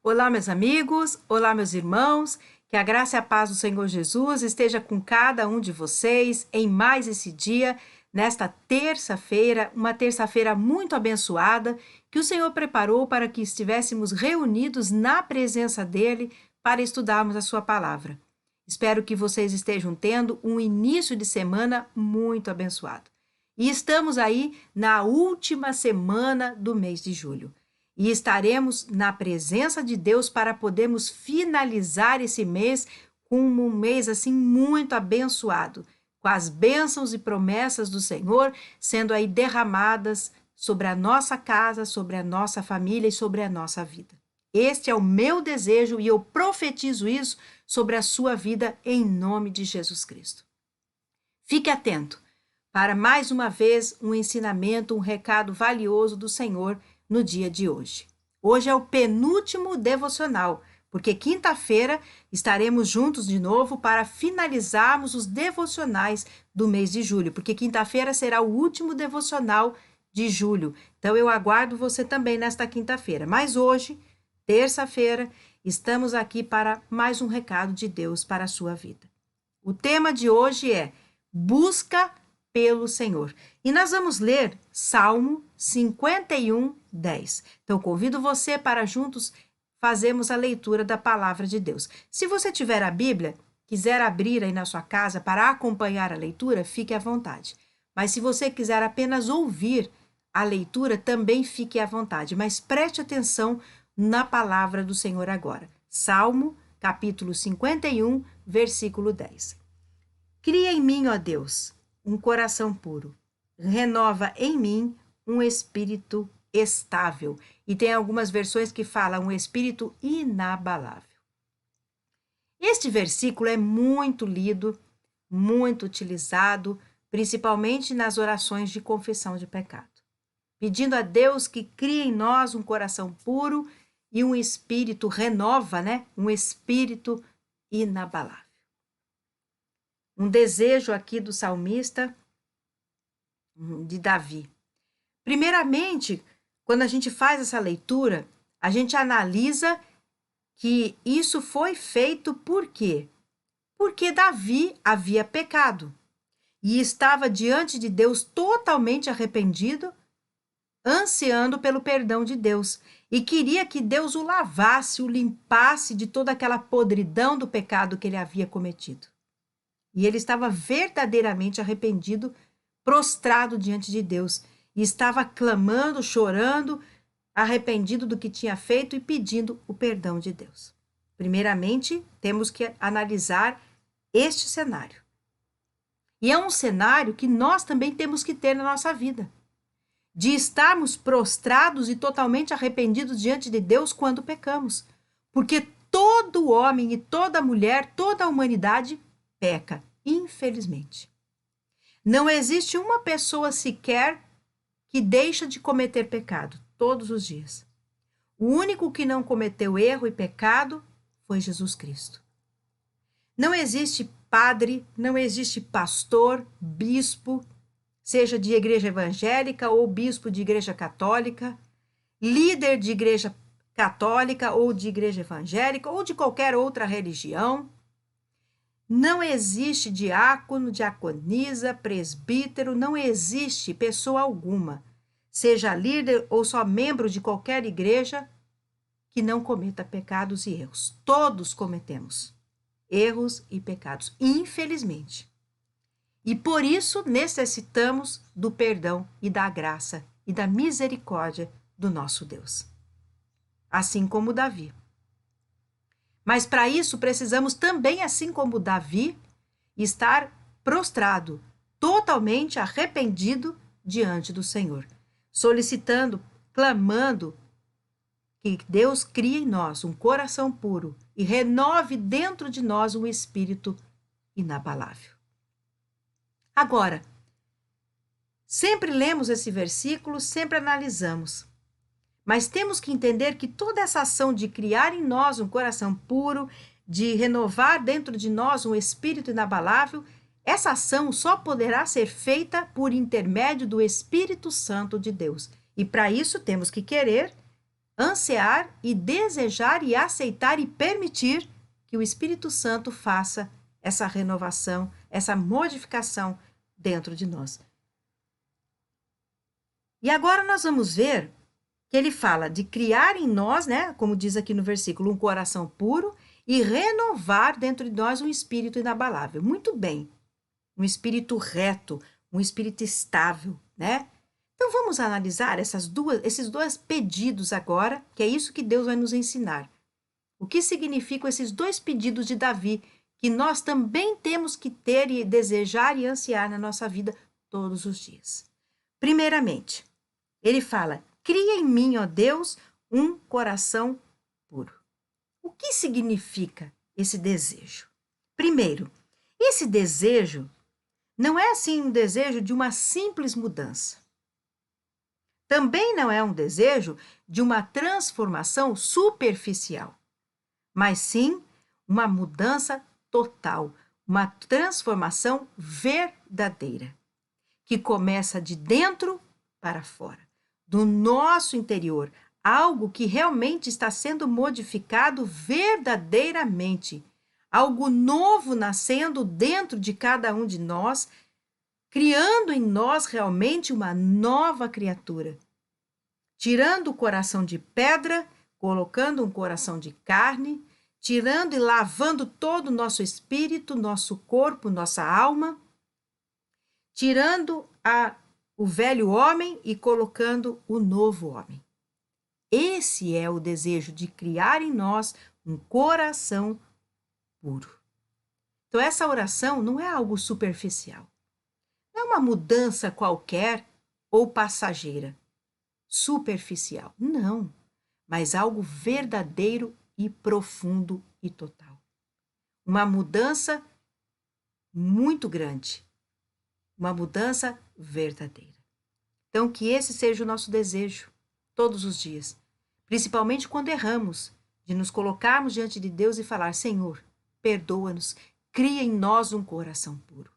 Olá, meus amigos, olá, meus irmãos, que a graça e a paz do Senhor Jesus esteja com cada um de vocês em mais esse dia, nesta terça-feira, uma terça-feira muito abençoada, que o Senhor preparou para que estivéssemos reunidos na presença dEle para estudarmos a Sua palavra. Espero que vocês estejam tendo um início de semana muito abençoado. E estamos aí na última semana do mês de julho. E estaremos na presença de Deus para podermos finalizar esse mês com um mês assim muito abençoado, com as bênçãos e promessas do Senhor sendo aí derramadas sobre a nossa casa, sobre a nossa família e sobre a nossa vida. Este é o meu desejo e eu profetizo isso sobre a sua vida em nome de Jesus Cristo. Fique atento para mais uma vez um ensinamento, um recado valioso do Senhor no dia de hoje. Hoje é o penúltimo devocional, porque quinta-feira estaremos juntos de novo para finalizarmos os devocionais do mês de julho, porque quinta-feira será o último devocional de julho. Então eu aguardo você também nesta quinta-feira. Mas hoje, terça-feira, estamos aqui para mais um recado de Deus para a sua vida. O tema de hoje é busca pelo Senhor. E nós vamos ler Salmo 51, 10. Então, convido você para juntos fazermos a leitura da palavra de Deus. Se você tiver a Bíblia, quiser abrir aí na sua casa para acompanhar a leitura, fique à vontade. Mas se você quiser apenas ouvir a leitura, também fique à vontade. Mas preste atenção na palavra do Senhor agora. Salmo, capítulo 51, versículo 10. Cria em mim, ó Deus, um coração puro. Renova em mim um espírito estável. E tem algumas versões que falam um espírito inabalável. Este versículo é muito lido, muito utilizado, principalmente nas orações de confissão de pecado. Pedindo a Deus que crie em nós um coração puro e um espírito, renova, um espírito inabalável. Um desejo aqui do salmista, de Davi. Primeiramente, quando a gente faz essa leitura, a gente analisa que isso foi feito por quê? Porque Davi havia pecado e estava diante de Deus totalmente arrependido, ansiando pelo perdão de Deus e queria que Deus o lavasse, o limpasse de toda aquela podridão do pecado que ele havia cometido. E ele estava verdadeiramente arrependido, prostrado diante de Deus. E estava clamando, chorando, arrependido do que tinha feito e pedindo o perdão de Deus. Primeiramente, temos que analisar este cenário. E é um cenário que nós também temos que ter na nossa vida. De estarmos prostrados e totalmente arrependidos diante de Deus quando pecamos. Porque todo homem e toda mulher, toda a humanidade peca, infelizmente. Não existe uma pessoa sequer que deixa de cometer pecado todos os dias. O único que não cometeu erro e pecado foi Jesus Cristo. Não existe padre, não existe pastor, bispo, seja de igreja evangélica ou bispo de igreja católica, líder de igreja católica ou de igreja evangélica ou de qualquer outra religião. Não existe diácono, diaconisa, presbítero, não existe pessoa alguma, seja líder ou só membro de qualquer igreja, que não cometa pecados e erros. Todos cometemos erros e pecados, infelizmente. E por isso necessitamos do perdão e da graça e da misericórdia do nosso Deus. Assim como Davi. Mas para isso precisamos também, assim como Davi, estar prostrado, totalmente arrependido diante do Senhor, solicitando, clamando que Deus crie em nós um coração puro e renove dentro de nós um espírito inabalável. Agora, sempre lemos esse versículo, sempre analisamos. Mas temos que entender que toda essa ação de criar em nós um coração puro, de renovar dentro de nós um espírito inabalável, essa ação só poderá ser feita por intermédio do Espírito Santo de Deus. E para isso temos que querer, ansiar e desejar e aceitar e permitir que o Espírito Santo faça essa renovação, essa modificação dentro de nós. E agora nós vamos ver que ele fala de criar em nós, né, como diz aqui no versículo, um coração puro e renovar dentro de nós um espírito inabalável. Muito bem, um espírito reto, um espírito estável, né? Então vamos analisar esses dois pedidos agora, que é isso que Deus vai nos ensinar. O que significam esses dois pedidos de Davi, que nós também temos que ter e desejar e ansiar na nossa vida todos os dias. Primeiramente, ele fala: cria em mim, ó Deus, um coração puro. O que significa esse desejo? Primeiro, esse desejo não é assim um desejo de uma simples mudança. Também não é um desejo de uma transformação superficial, mas sim uma mudança total, uma transformação verdadeira, que começa de dentro para fora, do nosso interior, algo que realmente está sendo modificado verdadeiramente, algo novo nascendo dentro de cada um de nós, criando em nós realmente uma nova criatura, tirando o coração de pedra, colocando um coração de carne, tirando e lavando todo o nosso espírito, nosso corpo, nossa alma, tirando o velho homem e colocando o novo homem. Esse é o desejo de criar em nós um coração puro. Então, essa oração não é algo superficial. Não é uma mudança qualquer ou passageira, superficial. Não, mas algo verdadeiro e profundo e total. Uma mudança muito grande. Uma mudança verdadeira. Então, que esse seja o nosso desejo todos os dias, principalmente quando erramos, de nos colocarmos diante de Deus e falar: Senhor, perdoa-nos, cria em nós um coração puro.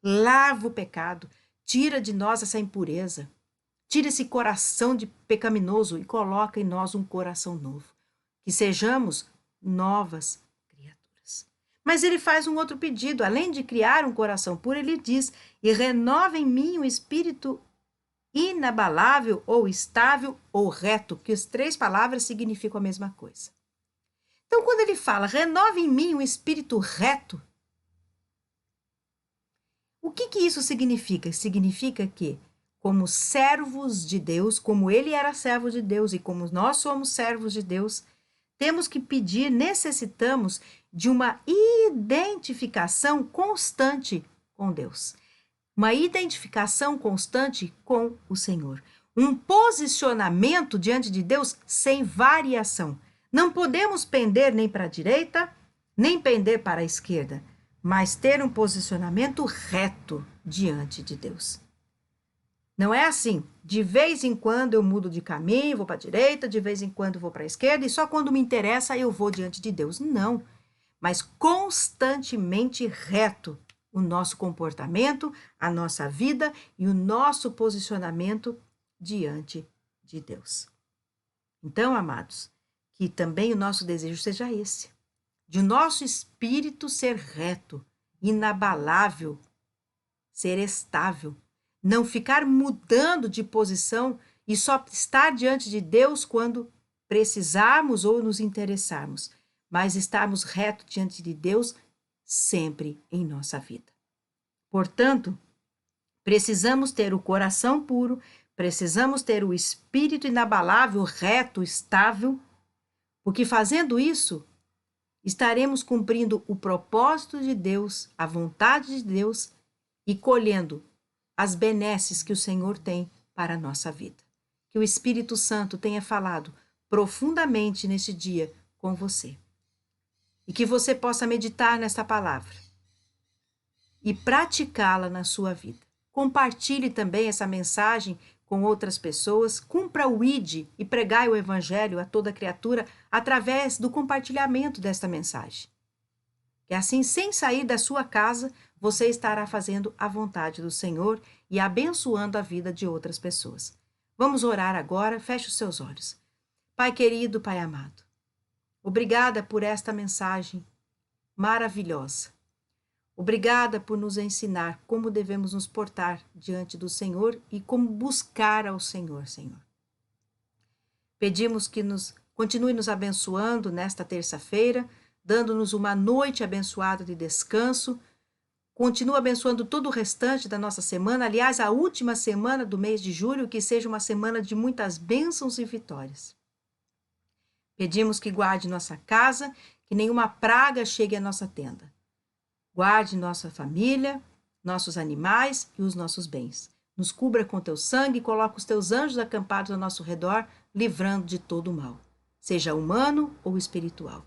Lava o pecado, tira de nós essa impureza, tira esse coração de pecaminoso e coloca em nós um coração novo. Que sejamos novas criaturas. Mas ele faz um outro pedido, além de criar um coração puro, ele diz: e renova em mim um espírito inabalável ou estável ou reto, que as três palavras significam a mesma coisa. Então, quando ele fala, renova em mim um espírito reto, o que isso significa? Significa que, como servos de Deus, como ele era servo de Deus e como nós somos servos de Deus, temos que pedir, necessitamos de uma identificação constante com Deus. Uma identificação constante com o Senhor. Um posicionamento diante de Deus sem variação. Não podemos pender nem para a direita, nem pender para a esquerda, mas ter um posicionamento reto diante de Deus. Não é assim, de vez em quando eu mudo de caminho, vou para a direita, de vez em quando vou para a esquerda, e só quando me interessa eu vou diante de Deus. Não, mas constantemente reto o nosso comportamento, a nossa vida e o nosso posicionamento diante de Deus. Então, amados, que também o nosso desejo seja esse, de o nosso espírito ser reto, inabalável, ser estável, não ficar mudando de posição e só estar diante de Deus quando precisarmos ou nos interessarmos, mas estarmos retos diante de Deus sempre em nossa vida. Portanto, precisamos ter o coração puro, precisamos ter o espírito inabalável, reto, estável, porque fazendo isso, estaremos cumprindo o propósito de Deus, a vontade de Deus e colhendo as benesses que o Senhor tem para a nossa vida. Que o Espírito Santo tenha falado profundamente neste dia com você. E que você possa meditar nesta palavra e praticá-la na sua vida. Compartilhe também essa mensagem com outras pessoas, cumpra o ID e pregai o Evangelho a toda criatura através do compartilhamento desta mensagem. Que assim, sem sair da sua casa, você estará fazendo a vontade do Senhor e abençoando a vida de outras pessoas. Vamos orar agora, feche os seus olhos. Pai querido, Pai amado, obrigada por esta mensagem maravilhosa. Obrigada por nos ensinar como devemos nos portar diante do Senhor e como buscar ao Senhor, Senhor. Pedimos que continue nos abençoando nesta terça-feira, dando-nos uma noite abençoada de descanso. Continua abençoando todo o restante da nossa semana, aliás, a última semana do mês de julho, que seja uma semana de muitas bênçãos e vitórias. Pedimos que guarde nossa casa, que nenhuma praga chegue à nossa tenda. Guarde nossa família, nossos animais e os nossos bens. Nos cubra com teu sangue e coloca os teus anjos acampados ao nosso redor, livrando de todo o mal, seja humano ou espiritual.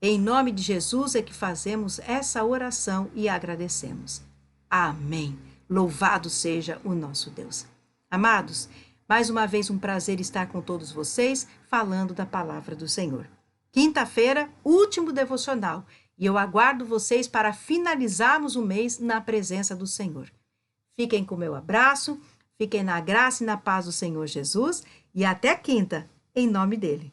Em nome de Jesus é que fazemos essa oração e agradecemos. Amém. Louvado seja o nosso Deus. Amados, mais uma vez um prazer estar com todos vocês falando da palavra do Senhor. Quinta-feira, último devocional, e eu aguardo vocês para finalizarmos o mês na presença do Senhor. Fiquem com o meu abraço, fiquem na graça e na paz do Senhor Jesus e até quinta, em nome dele.